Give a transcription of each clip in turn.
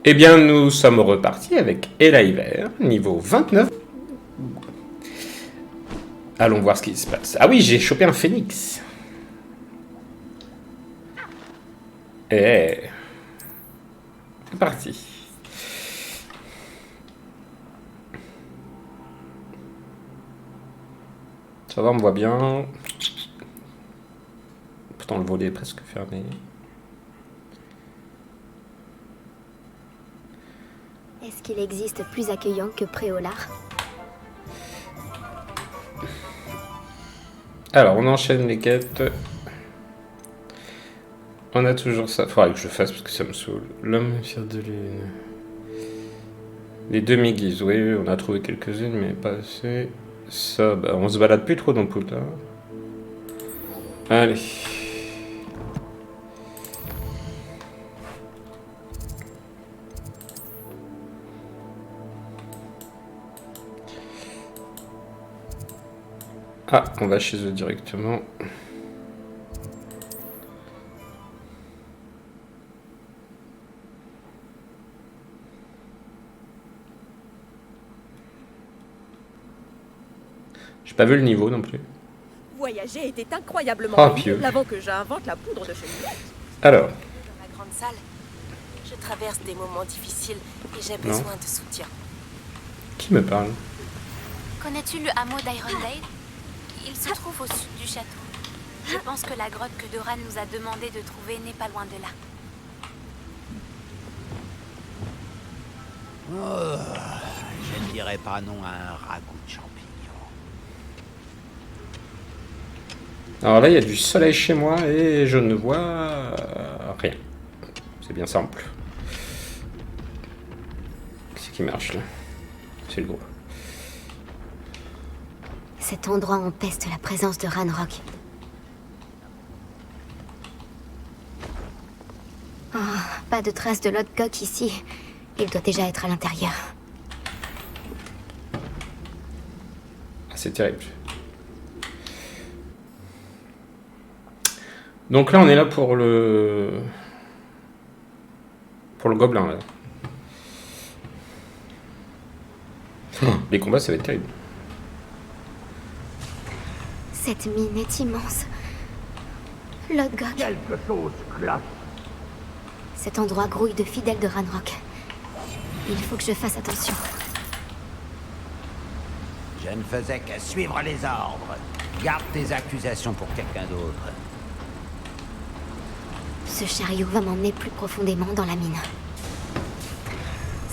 Eh bien, nous sommes repartis avec Eliver, niveau 29. Allons voir ce qui se passe. Ah oui, j'ai chopé un phénix. Eh, c'est parti. Ça va, on me voit bien. Pourtant, le volet est presque fermé. Est-ce qu'il existe plus accueillant que Préolard? Alors, on enchaîne les quêtes. On a toujours ça. Faudrait que je fasse parce que ça me saoule. L'homme fier de lune. Les demi-guises, oui, on a trouvé quelques-unes, mais pas assez. Ça, bah, on se balade plus trop dans Poudlard. Allez. Ah, on va chez eux directement. J'ai pas vu le niveau non plus. Voyager était incroyablement pieux. pénible avant que j'invente la poudre de cheminette. Alors, Dans la grande salle, je traverse des moments difficiles et j'ai besoin de soutien. qui me parle? Connais-tu le hameau d'Irondale? Il se trouve au sud du château. Je pense que la grotte que Doran nous a demandé de trouver n'est pas loin de là. Je ne dirais pas non à un ragoût de champignons. Alors là, il y a du soleil chez moi et je ne vois rien. C'est bien simple. Qu'est-ce qui marche là? C'est le gros. Cet endroit empeste la présence de Ranrock. Oh, pas de trace de Lodgok ici. Il doit déjà être à l'intérieur. Ah, c'est terrible. Donc là, on est là pour le gobelin là. Les combats, ça va être terrible. Cette mine est immense. Lodgok. Quelque chose cloche. Cet endroit grouille de fidèles de Ranrock. Il faut que je fasse attention. Je ne faisais que suivre les ordres. Garde tes accusations pour quelqu'un d'autre. Ce chariot va m'emmener plus profondément dans la mine.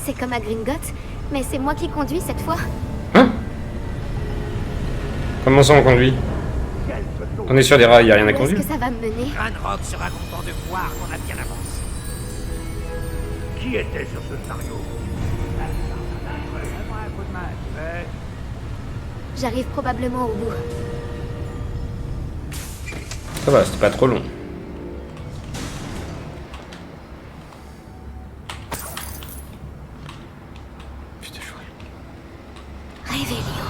C'est comme à Gringotts, mais c'est moi qui conduis cette fois. Hein? Comment ça on conduit? On est sur des rails, y a rien à Où est-ce conduire. que ça va me mener? Ranrock sera content de voir qu'on a bien avancé. Qui était sur ce chariot? Donne-moi un coup de main, tu veux? J'arrive probablement au bout. Ça va, c'était pas trop long. Putain, je vois. Révélio.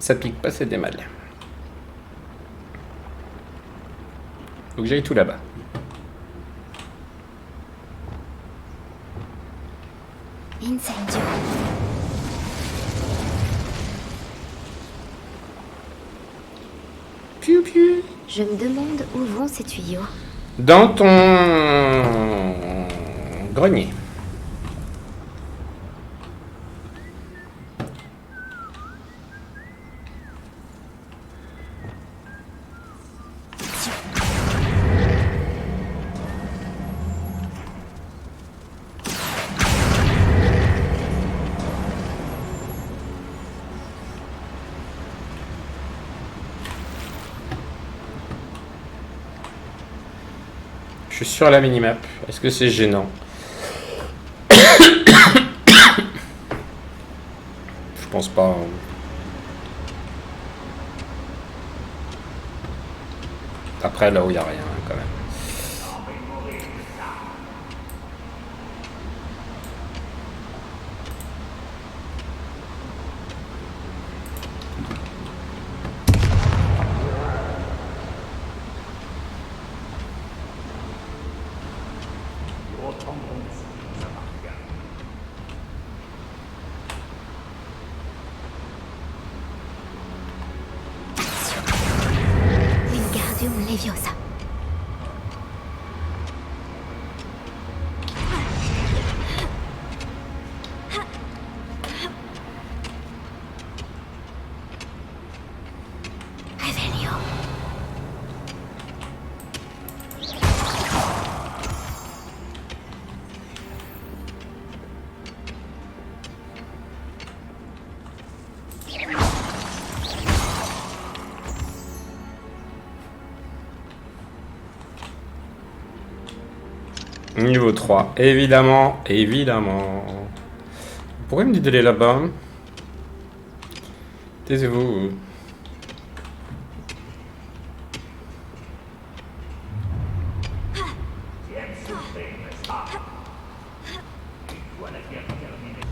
Ça pique pas, c'est des mal. Faut que j'aille tout là-bas. Incendio. Piu piu. Je me demande où vont ces tuyaux. Dans ton grenier. Je suis sur la minimap. Est-ce que c'est gênant? Je pense pas. Hein. Après, là où il n'y a rien, quand même. reprendront ce qui nous appartient. Wingardium Leviosa. Revelio. Niveau 3, évidemment, évidemment. Pourquoi il me dit d'aller là-bas? Taisez-vous. Tu aimes souffrir, n'est-ce pas? Une fois la guerre terminée.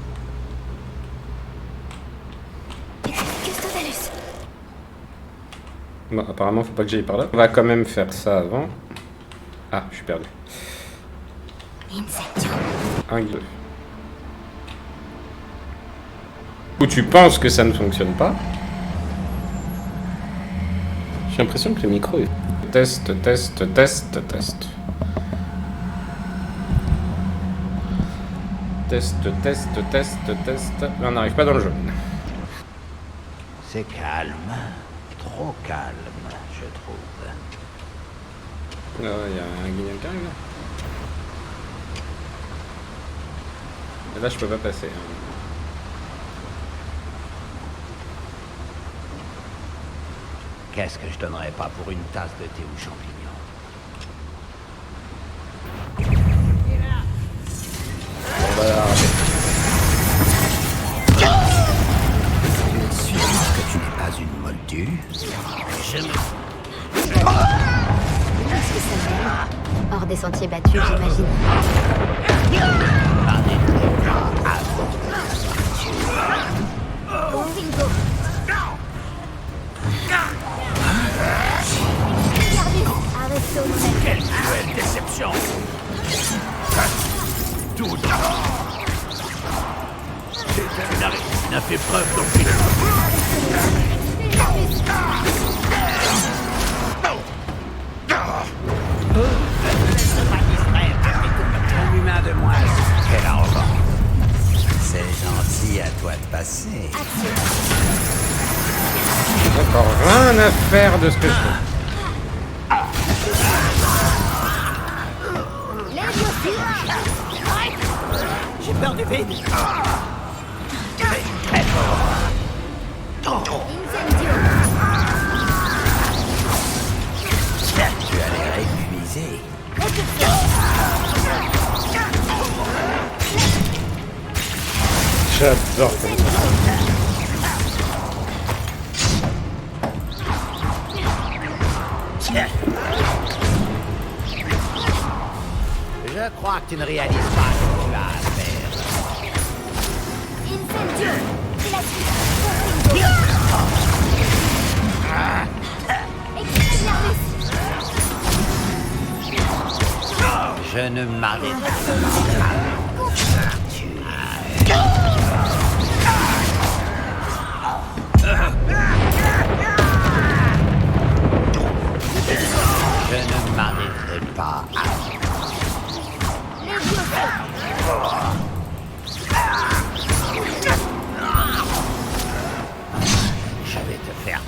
Custodalus. Bon, apparemment, faut pas que j'aille par là. On va quand même faire ça avant. Ah, je suis perdu. Incendio. Un guide. Ou tu penses que ça ne fonctionne pas? J'ai l'impression que le micro est... Test, test, test, test. Test, test, test, test. Là, on n'arrive pas dans le jeu. C'est calme. Trop calme, je trouve. Là, il y a un guignol qui arrive là. Et là, je peux pas passer. Qu'est-ce que je donnerais pas pour une tasse de thé aux champignons? On va l'arracher. Tu es sûr que tu n'es pas une moldue? Qu'est-ce que ça donne? Hors des sentiers battus, j'imagine. Bingo. Quelle cruelle déception! Tout n'a fait preuve d'aucune... humain de moi. Quelle arrogance. C'est gentil à toi de passer. Encore rien à faire de ce que je fais. J'ai peur du vide. Tu as l'air épuisé. J'adore comme ça. Je crois que tu ne réalises pas ce que tu as à faire. Incendio. C'est la suite. Je ne m'arrête Je ne m'arrêterai pas. Je vais te faire.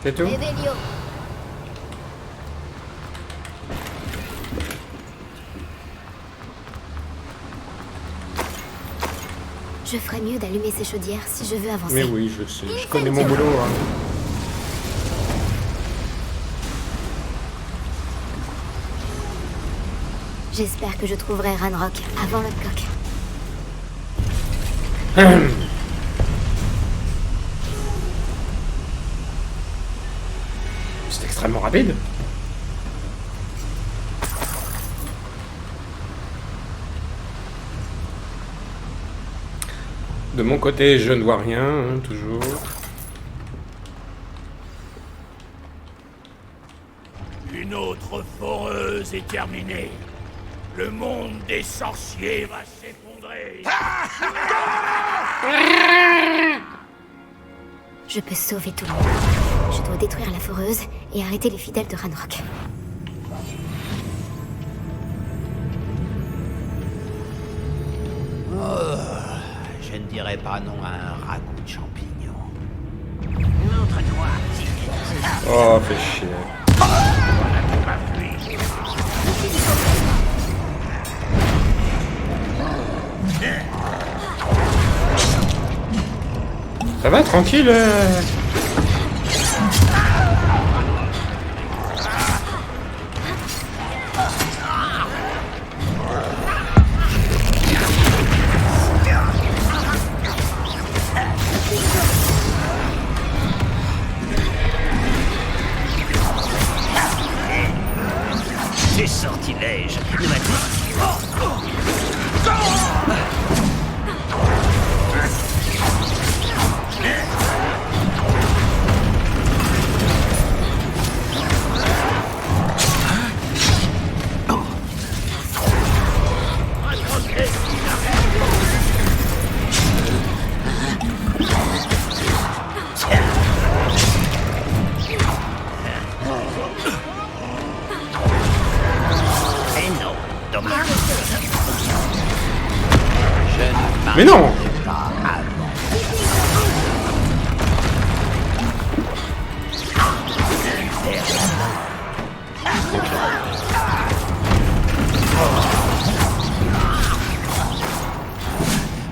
C'est tout? Revelio. Je ferais mieux d'allumer ces chaudières si je veux avancer. Mais oui, je sais. Je connais mon boulot. Hein. J'espère que je trouverai Ranrock avant Lodgok. C'est extrêmement rapide. De mon côté, je ne vois rien, hein, toujours. Une autre foreuse est terminée. Le monde des sorciers va s'effondrer. Je peux sauver tout le monde. Je dois détruire la foreuse et arrêter les fidèles de Ranrock. Je ne dirais pas non à un ragoût de champignons. Montre-toi, petit. Oh, fait chier. Ça va, tranquille Tes sortilèges ne Mais non!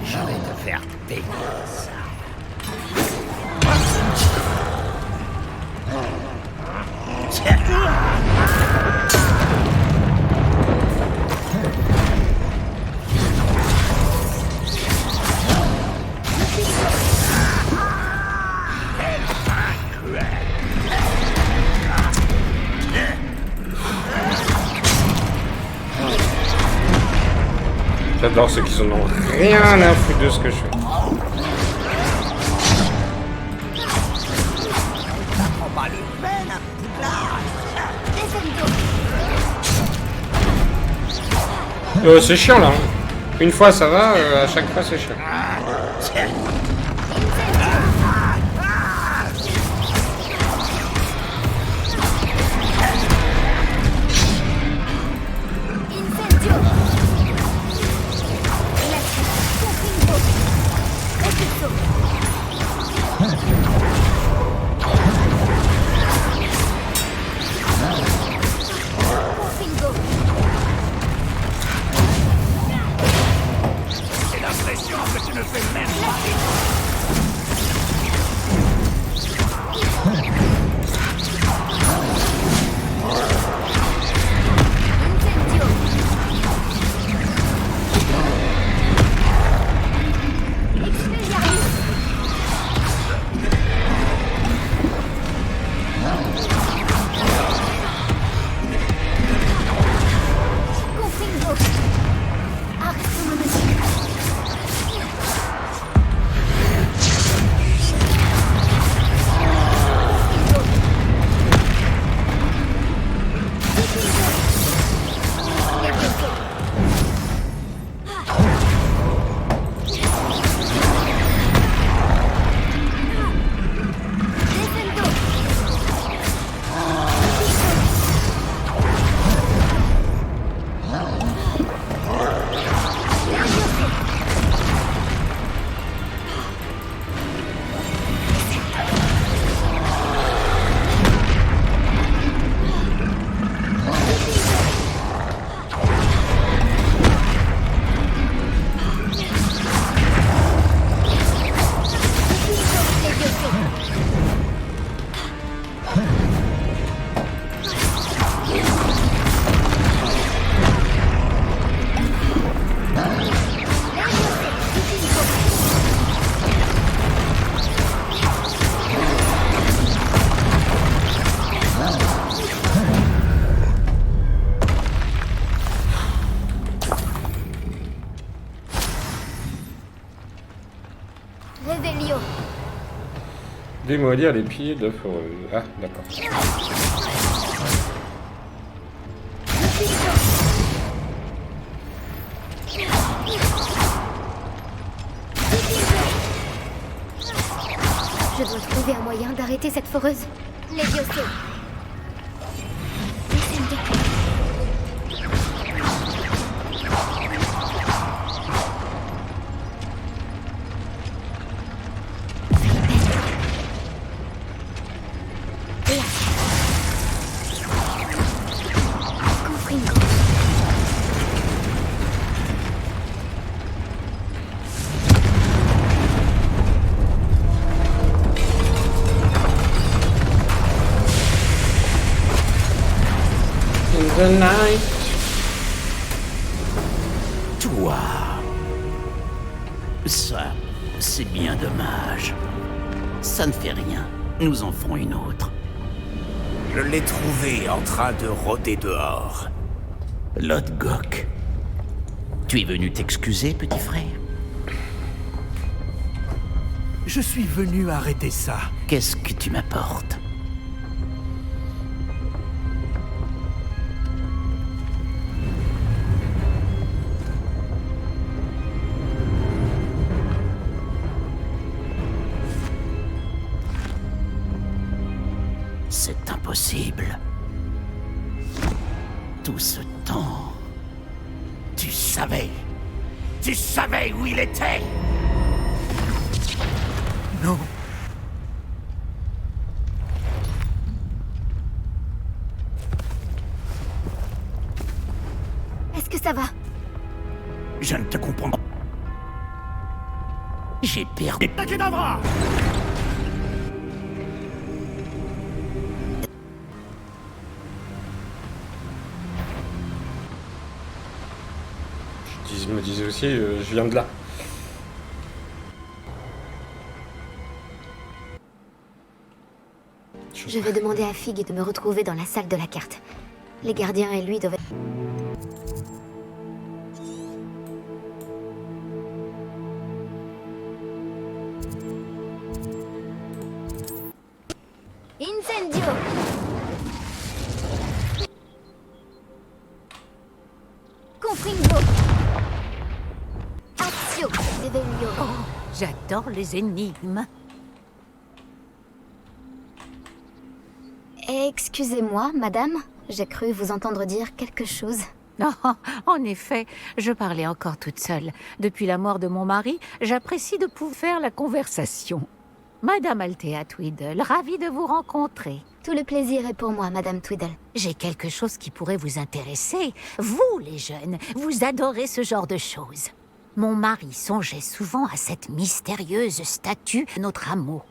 Je vais te faire payer ça. J'adore ceux qui en ont rien à foutre de ce que je fais. C'est chiant là. Hein. Une fois ça va, à chaque fois c'est chiant. J'ai l'impression que tu ne fais même pas. Démolir les piliers de foreuse. Ah, d'accord. Je dois trouver un moyen d'arrêter cette foreuse. Les diocèses. The night. Toi. Ça, c'est bien dommage. Ça ne fait rien. Nous en ferons une autre. Je l'ai trouvé en train de rôder dehors. Lodgok. Tu es venu t'excuser, petit frère? Je suis venu arrêter ça. Qu'est-ce que tu m'apportes? C'est impossible. Tout ce temps... Tu savais. Tu savais où il était. Non. Est-ce que ça va? Je ne te comprends pas. J'ai perdu... Takedavra! Je me disais aussi, je viens de là. Je vais demander à Fig de me retrouver dans la salle de la carte. Les gardiens et lui doivent... Incendio! Confringo! Actio! Revelio! J'adore les énigmes. Excusez-moi, madame. J'ai cru vous entendre dire quelque chose. Non, en effet, je parlais encore toute seule. Depuis la mort de mon mari, j'apprécie de pouvoir faire la conversation. Madame Althea Tweedle, ravie de vous rencontrer. Tout le plaisir est pour moi, madame Tweedle. J'ai quelque chose qui pourrait vous intéresser. Vous, les jeunes, vous adorez ce genre de choses. Mon mari songeait souvent à cette mystérieuse statue de notre amour.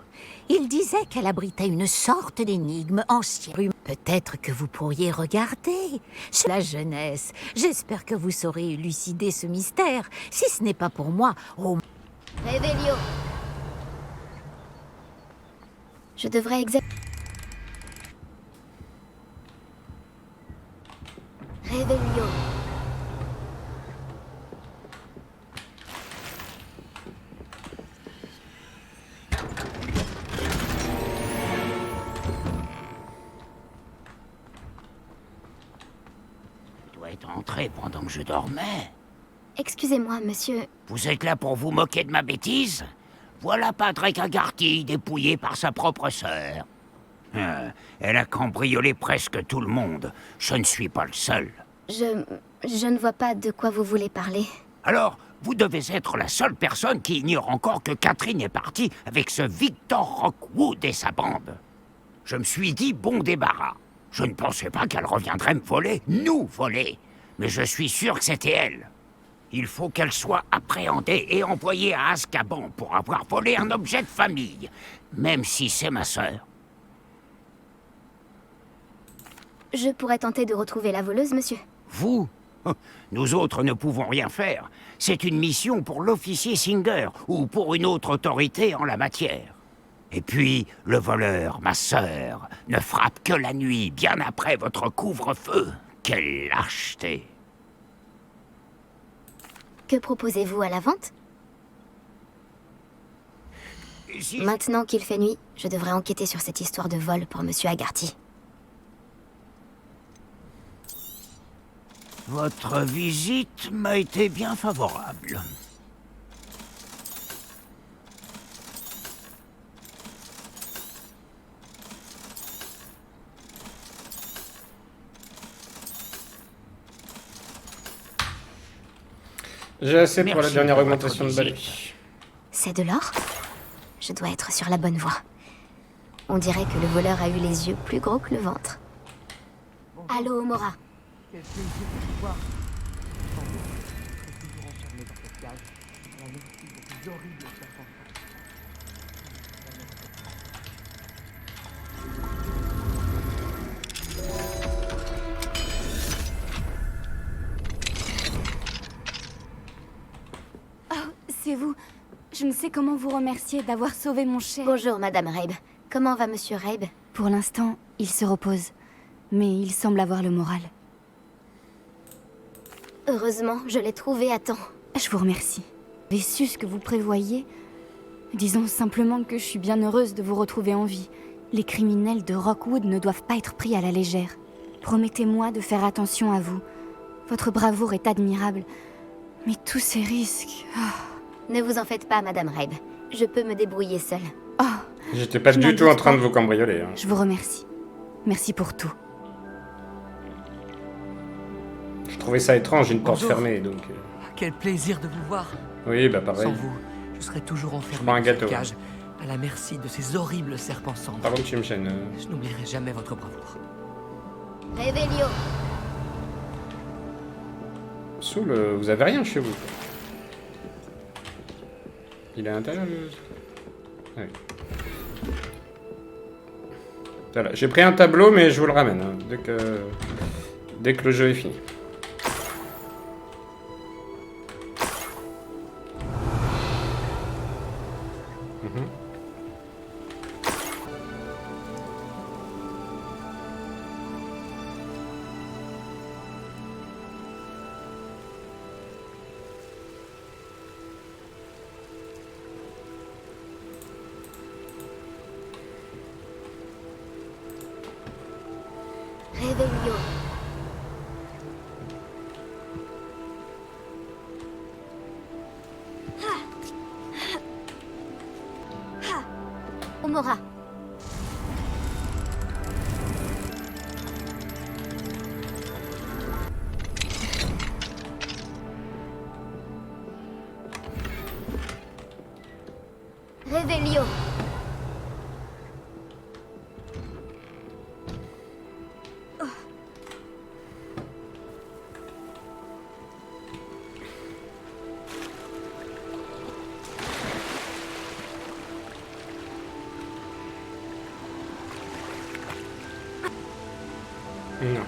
Il disait qu'elle abritait une sorte d'énigme ancienne. Peut-être que vous pourriez regarder. C'est la jeunesse. J'espère que vous saurez élucider ce mystère. Si ce n'est pas pour moi, oh... Revelio! Je devrais Revelio! Tu dois être entré pendant que je dormais. Excusez-moi, monsieur. Vous êtes là pour vous moquer de ma bêtise? Voilà Patrick Haggerty, dépouillé par sa propre sœur. Elle a cambriolé presque tout le monde. Je ne suis pas le seul. Je ne vois pas de quoi vous voulez parler. Alors, vous devez être la seule personne qui ignore encore que Catherine est partie avec ce Victor Rockwood et sa bande. Je me suis dit bon débarras. Je ne pensais pas qu'elle reviendrait me voler, nous voler. Mais je suis sûr que c'était elle. Il faut qu'elle soit appréhendée et envoyée à Azkaban pour avoir volé un objet de famille, même si c'est ma sœur. Je pourrais tenter de retrouver la voleuse, monsieur. Vous? Nous autres ne pouvons rien faire. C'est une mission pour l'officier Singer ou pour une autre autorité en la matière. Et puis, le voleur, ma sœur, ne frappe que la nuit, bien après votre couvre-feu. Quelle lâcheté! Que proposez-vous à la vente? Si Maintenant qu'il fait nuit, je devrais enquêter sur cette histoire de vol pour Monsieur Haggerty. Votre visite m'a été bien favorable. J'ai assez pour la Merci dernière pour votre augmentation de visite. balai. C'est de l'or? Je dois être sur la bonne voie. On dirait que le voleur a eu les yeux plus gros que le ventre. Allô, Mora. C'est vous. Je ne sais comment vous remercier d'avoir sauvé mon cher. Bonjour, Madame Rabe. Comment va Monsieur Rabe? Pour l'instant, il se repose. Mais il semble avoir le moral. Heureusement, je l'ai trouvé à temps. Je vous remercie. J'ai su ce que vous prévoyez. Disons simplement que je suis bien heureuse de vous retrouver en vie. Les criminels de Rockwood ne doivent pas être pris à la légère. Promettez-moi de faire attention à vous. Votre bravoure est admirable. Mais tous ces risques... Ne vous en faites pas, Madame Rabe. Je peux me débrouiller seule. Oh, J'étais pas Je du n'en tout en doute train pas. de vous cambrioler. Hein. je vous remercie. Merci pour tout. Je trouvais ça étrange, une porte Bonjour. fermée, donc... Quel plaisir de vous voir. Oui, bah pareil. Sans vous, je serais toujours enfermé Prends un dans cette gâteau. cage, à la merci de ces horribles serpents sans Par contre, tu me gênes. Je n'oublierai jamais votre bravoure. Révélio. Soul, vous avez rien chez vous. Il est à l'intérieur, le... Ah oui. Voilà, j'ai pris un tableau, mais je vous le ramène, hein, dès que le jeu est fini. Mhm. Révélio. Omora. Révélio. Non.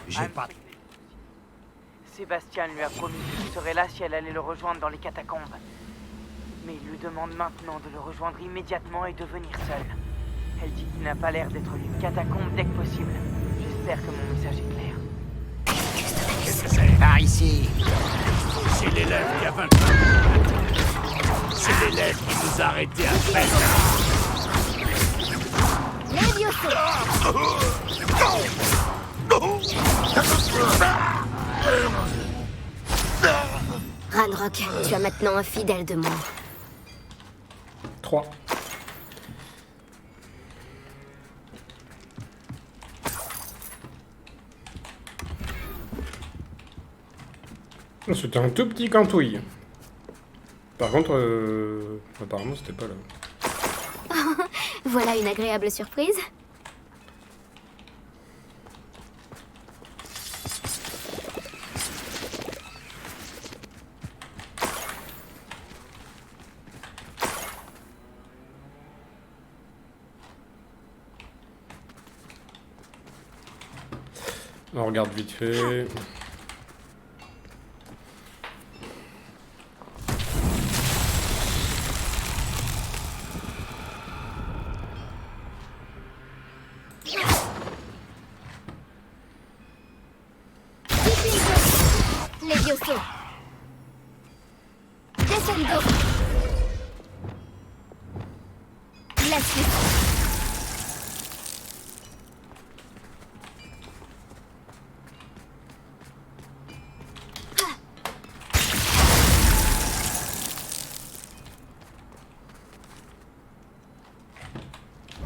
J'ai pas... Sébastien lui a promis qu'il serait là si elle allait le rejoindre dans les catacombes. Mais il lui demande maintenant de le rejoindre immédiatement et de venir seul. Elle dit qu'il n'a pas l'air d'être d'une catacombe dès que possible. J'espère que mon message est clair. Qu'est-ce que c'est? Par ici. C'est l'élève qui a 20 ans. C'est l'élève qui nous a arrêtés à peine. Ranrock, tu as maintenant un fidèle de moi. 3. C'était un tout petit cantouille. Par contre, apparemment, c'était pas là. Voilà une agréable surprise. On regarde vite fait. Levioso. Descendo. Glacius.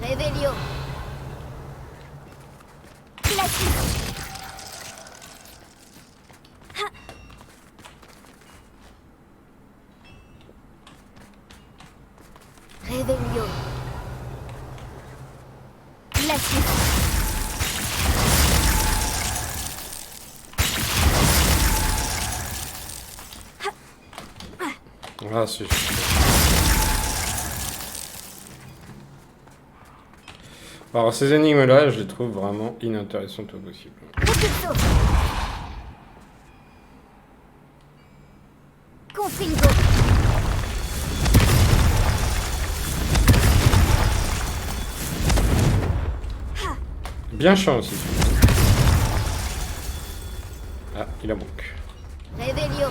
Revelio. Glacius. Revelio. Glacius. Ah, si. Alors, ces énigmes-là, je les trouve vraiment inintéressantes au possible. Repulso. Confringo. Bien chiant aussi. Ah, il a manque. Revelio.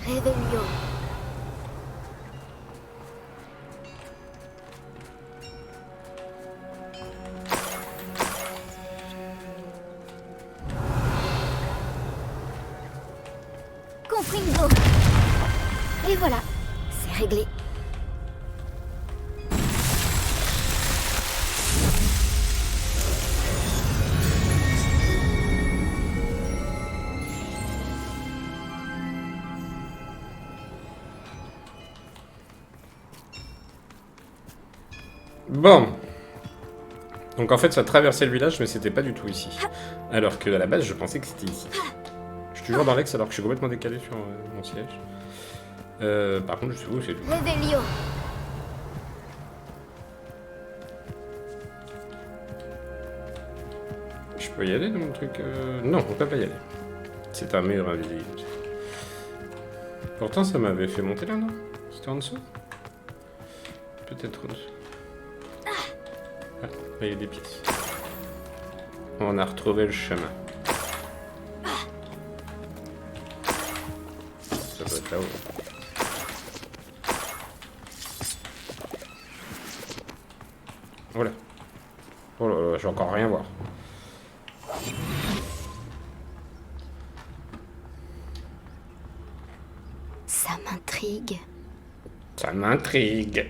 Revelio. Confringo. Et voilà, c'est réglé. Bon. Donc en fait, ça traversait le village, mais c'était pas du tout ici. Alors que à la base, je pensais que c'était ici. Je suis toujours dans l'ex alors que je suis complètement décalé sur mon siège. Par contre, je suis où c'est tout. Revelio. Je peux y aller dans mon truc Non, on peut pas y aller. C'est un mur invisible. Pourtant, ça m'avait fait monter là, non? C'était en dessous? Peut-être en dessous. Ah, là, il y a des pièces. On a retrouvé le chemin. Ça doit être là-haut. Voilà. Oh là là, je vais encore rien voir. Ça m'intrigue. Ça m'intrigue.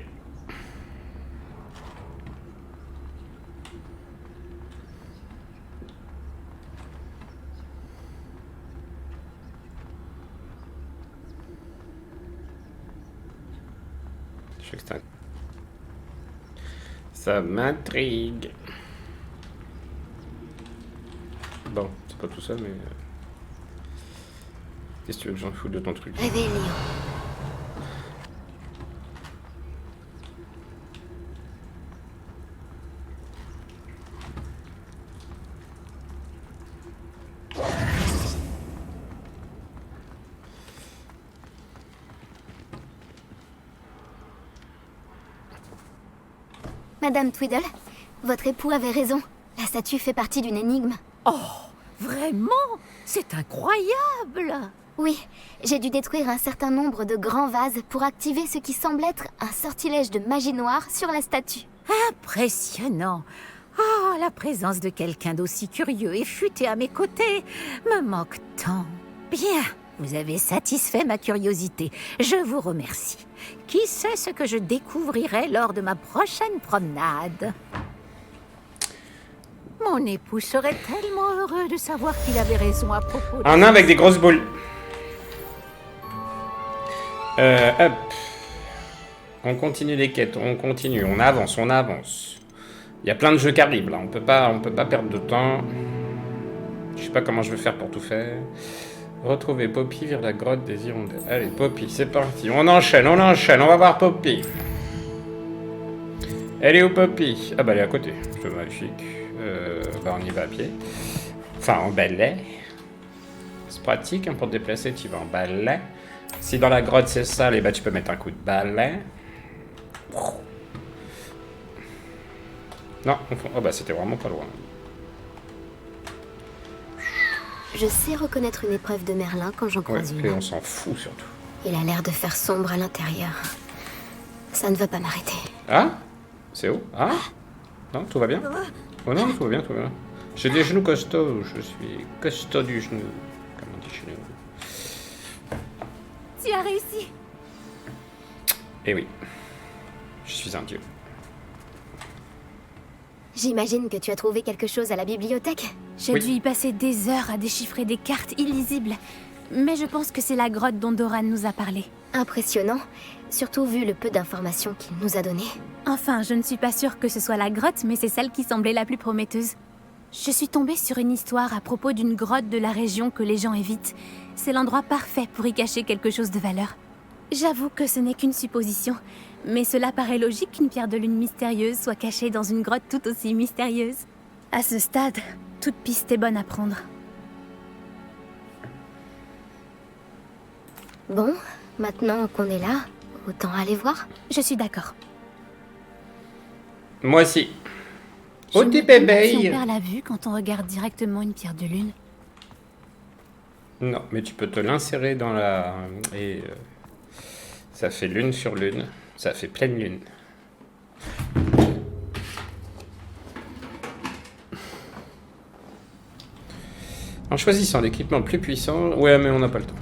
Je sais que c'est un... Ça m'intrigue. Bon, c'est pas tout ça, mais... Qu'est-ce que tu veux que j'en foute de ton truc? Revelio. Madame Tweedle, votre époux avait raison. La statue fait partie d'une énigme. Oh, vraiment? C'est incroyable! Oui, j'ai dû détruire un certain nombre de grands vases pour activer ce qui semble être un sortilège de magie noire sur la statue. Impressionnant! Ah, la présence de quelqu'un d'aussi curieux et futé à mes côtés me manque tant. Bien, Vous avez satisfait ma curiosité. Je vous remercie. Qui sait ce que je découvrirai lors de ma prochaine promenade? Mon époux serait tellement heureux de savoir qu'il avait raison à propos de... Un nain avec des grosses boules. Hop. On continue les quêtes, on continue, on avance, on avance. Il y a plein de jeux qui arrivent là, on peut pas perdre de temps. Je sais pas comment je vais faire pour tout faire. Retrouver Poppy vers la grotte des hirondelles. Allez, Poppy, c'est parti. On enchaîne, on va voir Poppy. Elle est où Poppy? Ah bah elle est à côté, c'est magnifique. Bah on y va à pied. Enfin en balai. C'est pratique hein, pour te déplacer, tu vas en balai. Si dans la grotte c'est sale, et bah tu peux mettre un coup de balai. Non, oh bah c'était vraiment pas loin. Je sais reconnaître une épreuve de Merlin quand j'en croise une. Et on s'en fout surtout. Il a l'air de faire sombre à l'intérieur. Ça ne va pas m'arrêter. Ah? C'est où? Ah? Non, tout va bien? Oh non, tout va bien, tout va bien. J'ai des genoux costauds, je suis costaud du genou. Comme on dit chez nous. Tu as réussi. Eh oui. Je suis un dieu. J'imagine que tu as trouvé quelque chose à la bibliothèque. J'ai dû y passer des heures à déchiffrer des cartes illisibles. Mais je pense que c'est la grotte dont Doran nous a parlé. Impressionnant, surtout vu le peu d'informations qu'il nous a données. Enfin, je ne suis pas sûre que ce soit la grotte, mais c'est celle qui semblait la plus prometteuse. Je suis tombée sur une histoire à propos d'une grotte de la région que les gens évitent. C'est l'endroit parfait pour y cacher quelque chose de valeur. J'avoue que ce n'est qu'une supposition, mais cela paraît logique qu'une pierre de lune mystérieuse soit cachée dans une grotte tout aussi mystérieuse. À ce stade, toute piste est bonne à prendre. Bon, maintenant qu'on est là, autant aller voir. Je suis d'accord. Moi aussi. Je Oh, me tes demande bébés. si on perd la vue quand on regarde directement une pierre de lune. Non, mais tu peux te l'insérer dans la... Et ça fait lune sur lune. Ça fait pleine lune. En choisissant l'équipement le plus puissant... Ouais, mais on n'a pas le temps.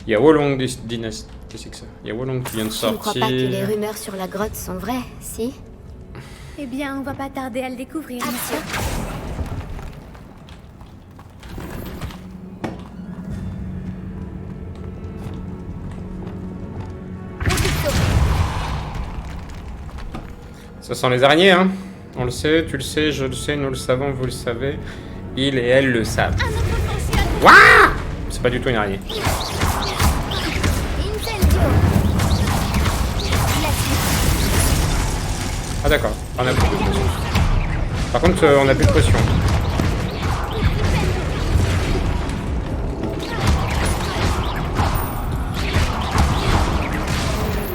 Il y a Wolong Dynasty, qu'est-ce que c'est que ça? Il y a Wolong qui vient de Je ne crois sortir. pas que les rumeurs sur la grotte sont vraies, si? Eh bien, on va pas tarder à le découvrir, monsieur. Ça sent les araignées, hein. On le sait, tu le sais, je le sais, nous le savons, vous le savez. Il et elle le savent. Wouah! C'est pas du tout une araignée. Ah d'accord, on a plus de potion. Par contre, on a plus de potion.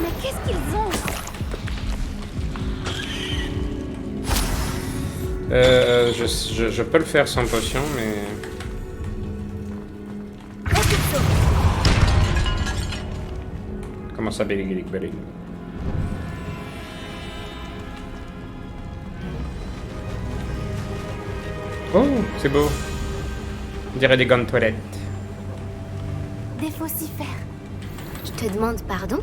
Mais qu'est-ce qu'ils ont? Je peux le faire sans potion, mais... Comment ça, béligue. Oh, c'est beau. On dirait des gants de toilette. Des faucifères. Je te demande pardon?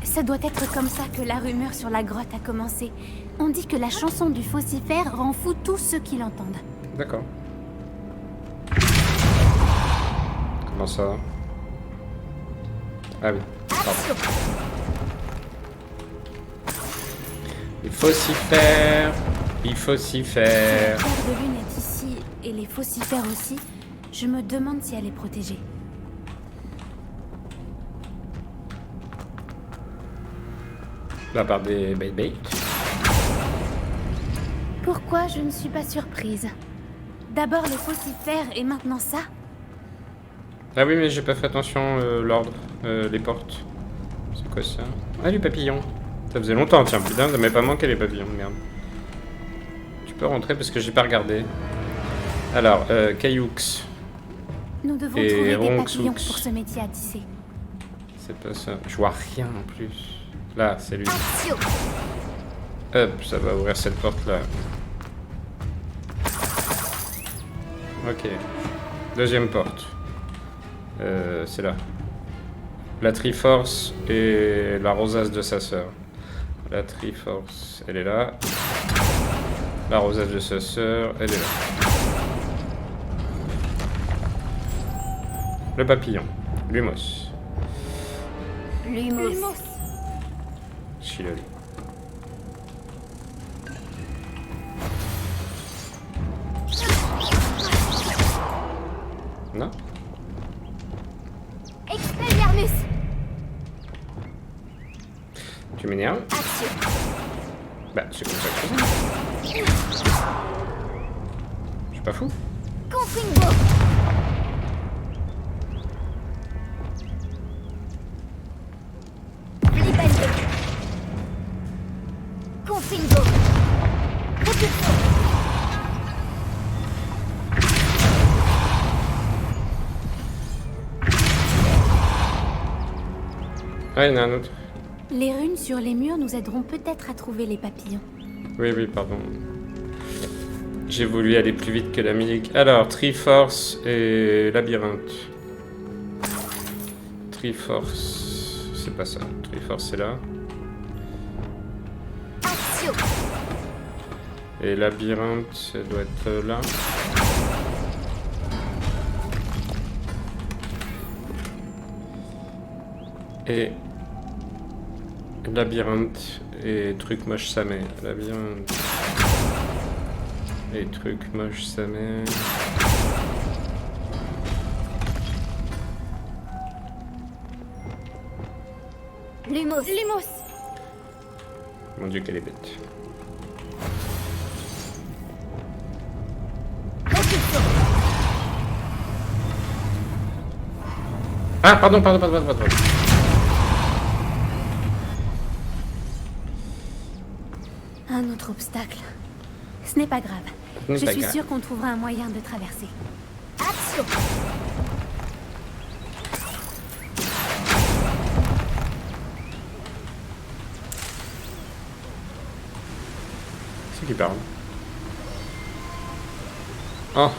Ça doit être comme ça que la rumeur sur la grotte a commencé. On dit que la chanson du faucifère rend fou tous ceux qui l'entendent. D'accord. Comment ça? Ah oui. Pardon. Il faut s'y faire. La pierre de lune est ici et les faucifères aussi. Je me demande si elle est protégée. Là, par des bait. Pourquoi je ne suis pas surprise? D'abord les faucifères et maintenant ça? Ah oui, mais j'ai pas fait attention, l'ordre, les portes. C'est quoi ça? Ah, les papillons. Ça faisait longtemps, tiens, putain, ça m'avait pas manqué les papillons, merde. Tu peux rentrer parce que j'ai pas regardé. Alors, Cailloux. Nous devons Et trouver des Ronxux. papillons pour ce métier à tisser. C'est pas ça. Je vois rien en plus. Là, c'est lui. Axio. Hop, ça va ouvrir cette porte là. Ok. Deuxième porte. C'est là. La Triforce et la rosace de sa sœur. La Triforce, elle est là. La rosace de sa sœur, elle est là. Le papillon. Lumos. Lumos. Shiloli. Non? Expelliarmus. Tu m'énerves? Action. Bah, c'est comme ça que je fais. Je suis pas fou. Confringo. Libelle. Confringo. Repulsion. Ah, il y en a un autre. Les runes sur les murs nous aideront peut-être à trouver les papillons. Oui, pardon. J'ai voulu aller plus vite que la musique. Alors, Triforce et Labyrinthe. Triforce... C'est pas ça. Triforce, c'est là. Action. Et Labyrinthe, ça doit être là. Et... Labyrinthe et truc moche sa mère. Labyrinthe... Et truc moche sa mère... Lumos. Lumos. Mon dieu, qu'elle est bête. Repulsion. Ah, pardon. Un autre obstacle. Ce n'est pas grave. Je suis sûre qu'on trouvera un moyen de traverser. Action. C'est qui parle? Oh.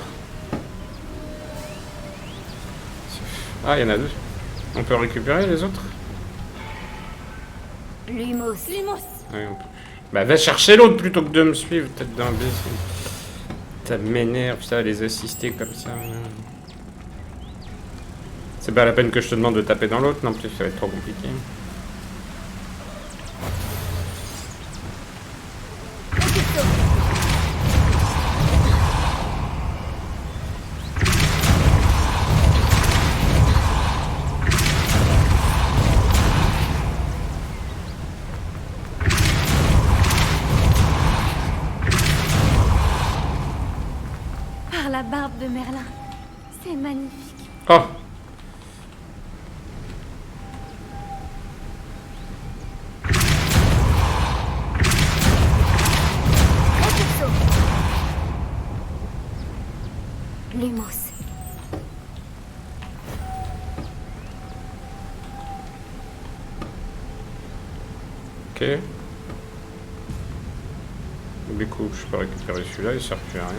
Ah, il y en a deux. On peut récupérer les autres? Lumos. Lumos. Oui, on peut. Bah va chercher l'autre plutôt que de me suivre, tête d'imbécile. Ça m'énerve, ça, les assister comme ça. C'est pas la peine que je te demande de taper dans l'autre non plus, ça va être trop compliqué. Par la barbe de Merlin. C'est magnifique. Oh. Lumos. Ok. Du coup, je peux récupérer celui-là, il sert plus à rien.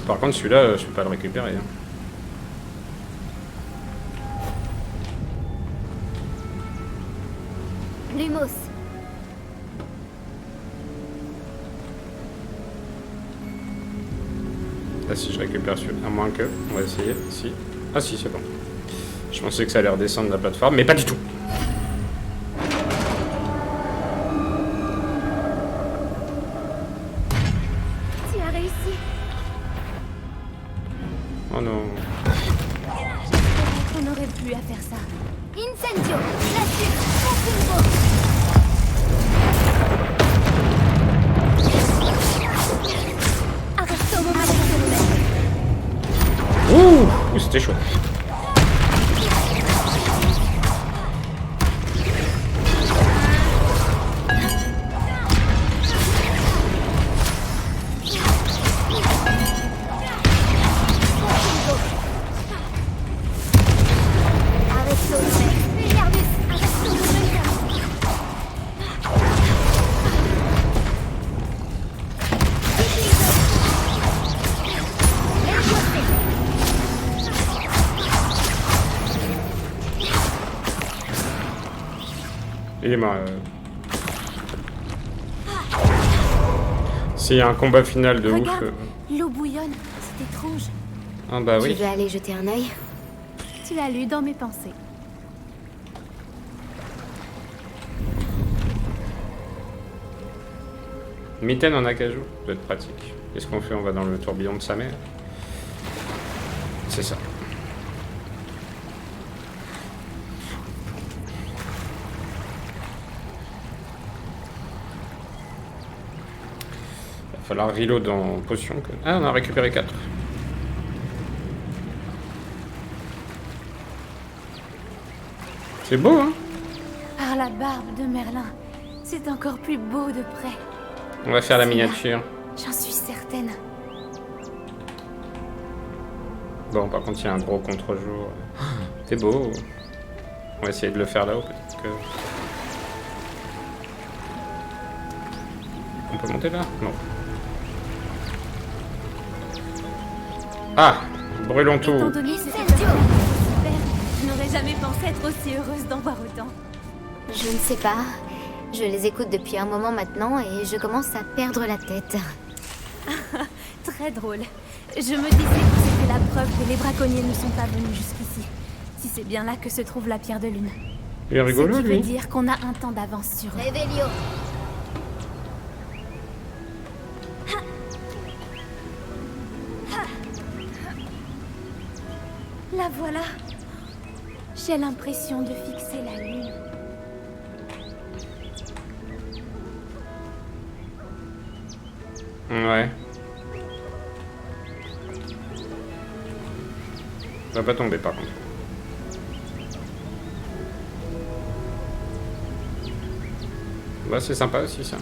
Par contre, celui-là, je peux pas le récupérer. Hein. Lumos. Là, si je récupère celui-là, à moins que... On va essayer. Si. Ah si, c'est bon. Je pensais que ça allait redescendre la plateforme, mais pas du tout. Tu as réussi. Oh non. On aurait pu à faire ça. Incendio. La suite. Confringo. Arrête au moment de Ouh, c'était chaud. Il est mort. S'il y a un combat final de Regarde, ouf. l'eau bouillonne, c'est étrange. Ah bah Tu oui. veux aller jeter un œil? Tu as lu dans mes pensées. Mitaine en acajou, ça doit être pratique. Qu'est-ce qu'on fait? On va dans le tourbillon de sa mère. C'est ça. Il va falloir reload en potion. Ah, on a récupéré 4. C'est beau, hein? Par la barbe de Merlin, c'est encore plus beau de près. On va faire la C'est là. miniature. J'en suis certaine. Bon, par contre, il y a un gros contre-jour. C'est beau. On va essayer de le faire là-haut, peut-être que... On peut monter là? Non. Ah! Brûlons tout. Étant donné cette super, je n'aurais jamais pensé être aussi heureuse d'en voir autant. Je ne sais pas. Je les écoute depuis un moment maintenant et je commence à perdre la tête. Très drôle. Je me disais que c'était la preuve que les braconniers ne sont pas venus jusqu'ici. Si c'est bien là que se trouve la pierre de lune. Il est rigolo, Ce qui veut lui. dire qu'on a un temps d'avance sur eux. Révélio. La voilà. J'ai l'impression de fixer la lune. Ouais. Ça va pas tomber, par contre. Bah, c'est sympa aussi, ça.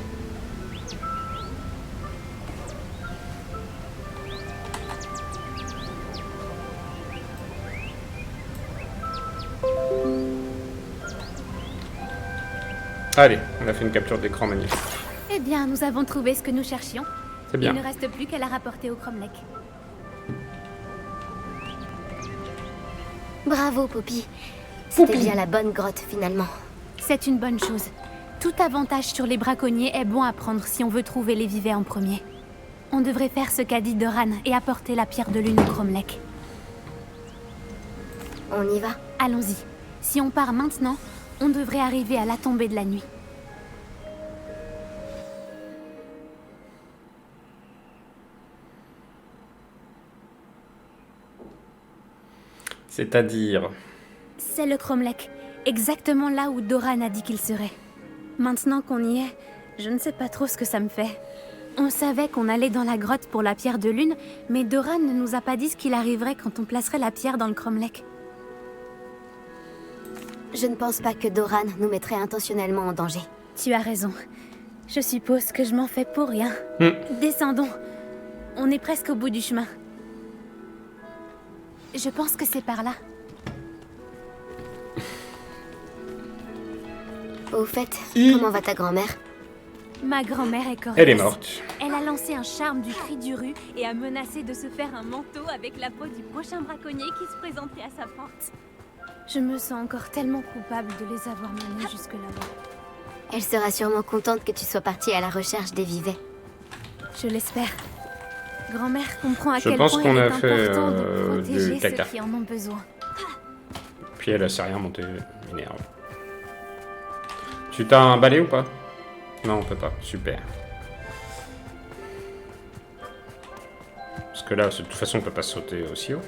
Allez, on a fait une capture d'écran magnifique. Eh bien, nous avons trouvé ce que nous cherchions. C'est bien. Il ne reste plus qu'à la rapporter au Cromlech. Bravo, Poppy. C'était bien la bonne grotte, finalement. C'est une bonne chose. Tout avantage sur les braconniers est bon à prendre si on veut trouver les vivets en premier. On devrait faire ce qu'a dit Doran et apporter la pierre de lune au Cromlech. On y va? Allons-y. Si on part maintenant, on devrait arriver à la tombée de la nuit. C'est-à-dire... C'est le Cromlech, exactement là où Doran a dit qu'il serait. Maintenant qu'on y est, je ne sais pas trop ce que ça me fait. On savait qu'on allait dans la grotte pour la pierre de lune, mais Doran ne nous a pas dit ce qu'il arriverait quand on placerait la pierre dans le Cromlech. Je ne pense pas que Doran nous mettrait intentionnellement en danger. Tu as raison. Je suppose que je m'en fais pour rien. Descendons. On est presque au bout du chemin. Je pense que c'est par là. Au fait, comment va ta grand-mère? Ma grand-mère est correcte. Elle est morte. Elle a lancé un charme du cri du rue et a menacé de se faire un manteau avec la peau du prochain braconnier qui se présentait à sa porte. Je me sens encore tellement coupable de les avoir menés jusque là-bas. Elle sera sûrement contente que tu sois partie à la recherche des vivets. Je l'espère. Grand-mère comprend à Je quel pense point qu'on il est a fait, important de protéger du caca. ceux qui en ont besoin. Puis elle a sait rien monter, m'énerve. Tu t'as un balai ou pas? Non, on peut pas. Super. Parce que là, de toute façon, on peut pas sauter aussi haut.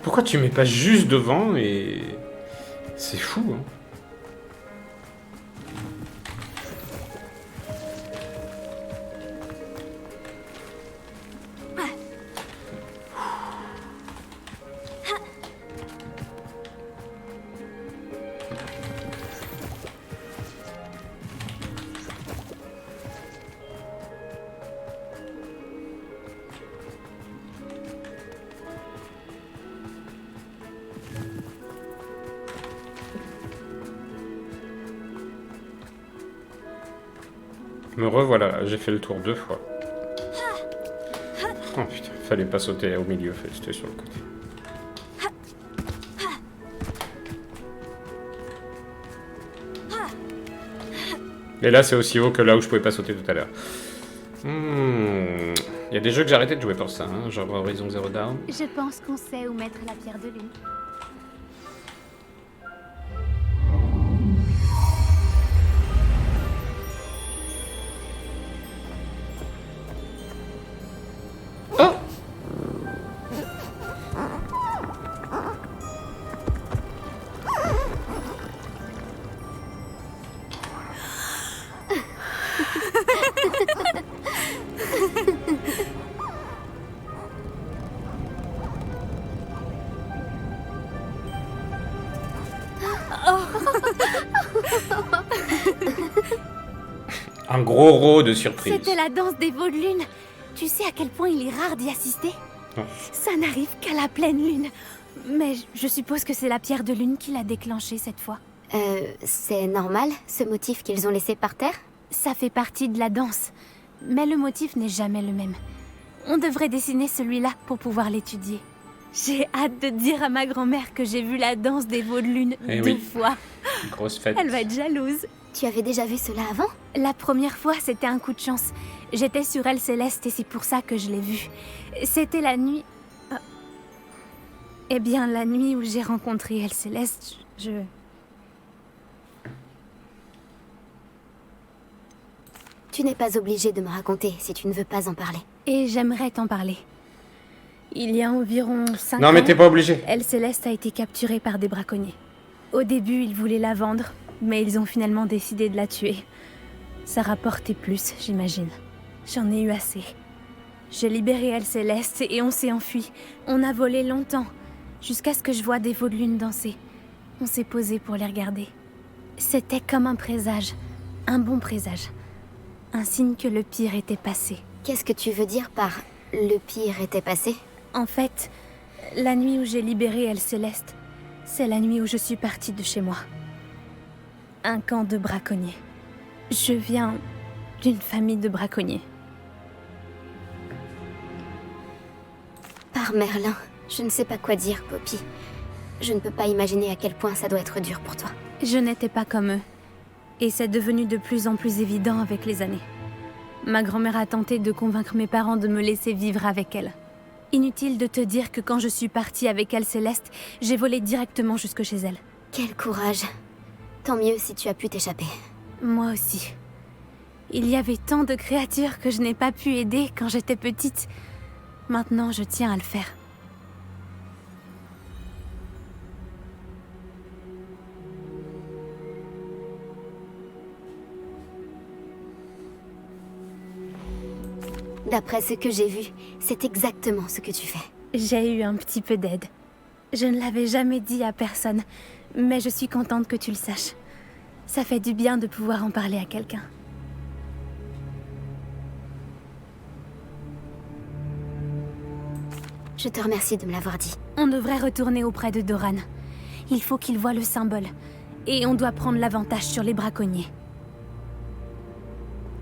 Pourquoi tu mets pas juste devant et... C'est fou, hein. Me revoilà, j'ai fait le tour 2 fois. Oh putain, fallait pas sauter au milieu, fallait sauter sur le côté. Et là, c'est aussi haut que là où je pouvais pas sauter tout à l'heure. Il y a des jeux que j'ai arrêté de jouer pour ça, hein, genre Horizon Zero Dawn. Je pense qu'on sait où mettre la pierre de lune. Un gros rot de surprise. C'était la danse des veaux de lune. Tu sais à quel point il est rare d'y assister? Non. Ça n'arrive qu'à la pleine lune. Mais je suppose que c'est la pierre de lune qui l'a déclenché cette fois. C'est normal, ce motif qu'ils ont laissé par terre? Ça fait partie de la danse. Mais le motif n'est jamais le même. On devrait dessiner celui-là pour pouvoir l'étudier. J'ai hâte de dire à ma grand-mère que j'ai vu la danse des veaux de lune deux fois. Grosse fête. Elle va être jalouse. Tu avais déjà vu cela avant? La première fois, c'était un coup de chance. J'étais sur Elle Céleste et c'est pour ça que je l'ai vue. C'était la nuit... Eh bien, la nuit où j'ai rencontré Elle Céleste, Tu n'es pas obligé de me raconter si tu ne veux pas en parler. Et j'aimerais t'en parler. Il y a environ 5 ans... Non mais t'es pas obligé. Elle Céleste a été capturée par des braconniers. Au début, ils voulaient la vendre, mais ils ont finalement décidé de la tuer. Ça rapportait plus, j'imagine. J'en ai eu assez. J'ai libéré Elle Céleste et on s'est enfui. On a volé longtemps, jusqu'à ce que je voie des veaux de lune danser. On s'est posé pour les regarder. C'était comme un présage, un bon présage. Un signe que le pire était passé. Qu'est-ce que tu veux dire par « le pire était passé » ? En fait, la nuit où j'ai libéré Elle Céleste, c'est la nuit où je suis partie de chez moi. Un camp de braconniers. Je viens d'une famille de braconniers. Par Merlin, je ne sais pas quoi dire, Poppy. Je ne peux pas imaginer à quel point ça doit être dur pour toi. Je n'étais pas comme eux. Et c'est devenu de plus en plus évident avec les années. Ma grand-mère a tenté de convaincre mes parents de me laisser vivre avec elle. Inutile de te dire que quand je suis partie avec Elle Céleste, j'ai volé directement jusque chez elle. Quel courage. Tant mieux si tu as pu t'échapper. Moi aussi. Il y avait tant de créatures que je n'ai pas pu aider quand j'étais petite. Maintenant, je tiens à le faire. D'après ce que j'ai vu, c'est exactement ce que tu fais. J'ai eu un petit peu d'aide. Je ne l'avais jamais dit à personne, mais je suis contente que tu le saches. Ça fait du bien de pouvoir en parler à quelqu'un. Je te remercie de me l'avoir dit. On devrait retourner auprès de Doran. Il faut qu'il voie le symbole. Et on doit prendre l'avantage sur les braconniers.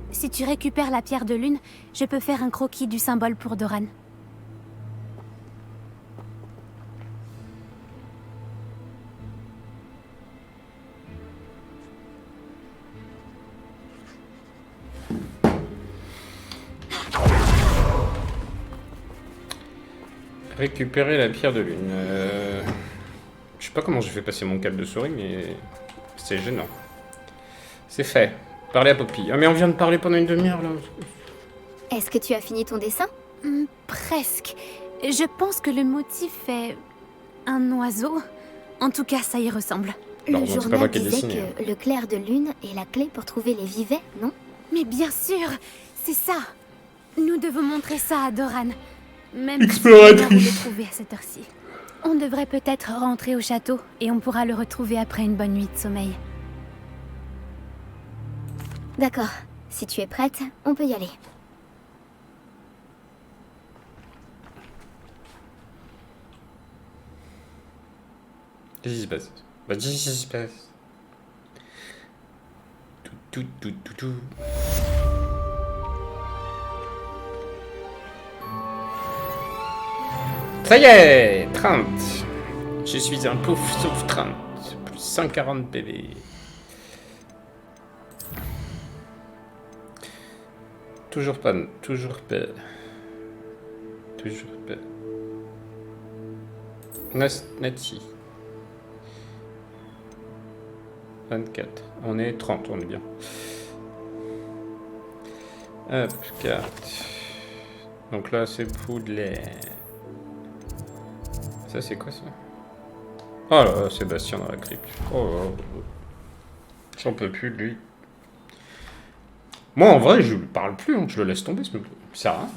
Si tu récupères la pierre de lune, je peux faire un croquis du symbole pour Doran. Récupérer la pierre de lune. Je sais pas comment j'ai fait passer mon câble de souris, mais c'est gênant. C'est fait. Parler à Poppy. Ah mais on vient de parler pendant une demi-heure là. Est-ce que tu as fini ton dessin? Presque. Je pense que le motif est un oiseau. En tout cas, ça y ressemble. Le journal disait que le clair de lune est la clé pour trouver les vivets, non? Mais bien sûr, c'est ça. Nous devons montrer ça à Doran. Même exploratrice. Si on le trouver à cette heure-ci. On devrait peut-être rentrer au château et on pourra le retrouver après une bonne nuit de sommeil. D'accord. Si tu es prête, on peut y aller. Qu'est-ce qui se passe? Vas-y, qu'est-ce qui se passe? Tout. Ça y est, 30. Je suis un pouf sauf 30. Plus 140 PV. toujours pas. Toujours pas. Toujours pas. Nati. 24. On est 30, on est bien. Hop, 4. Donc là, c'est Poudlard. Ça, c'est quoi ça? Oh là, Sébastien dans la crypte. Oh là. J'en peux plus de lui. Moi, en vrai, je lui parle plus, hein. Je le laisse tomber, ce mec. Ça sert à rien.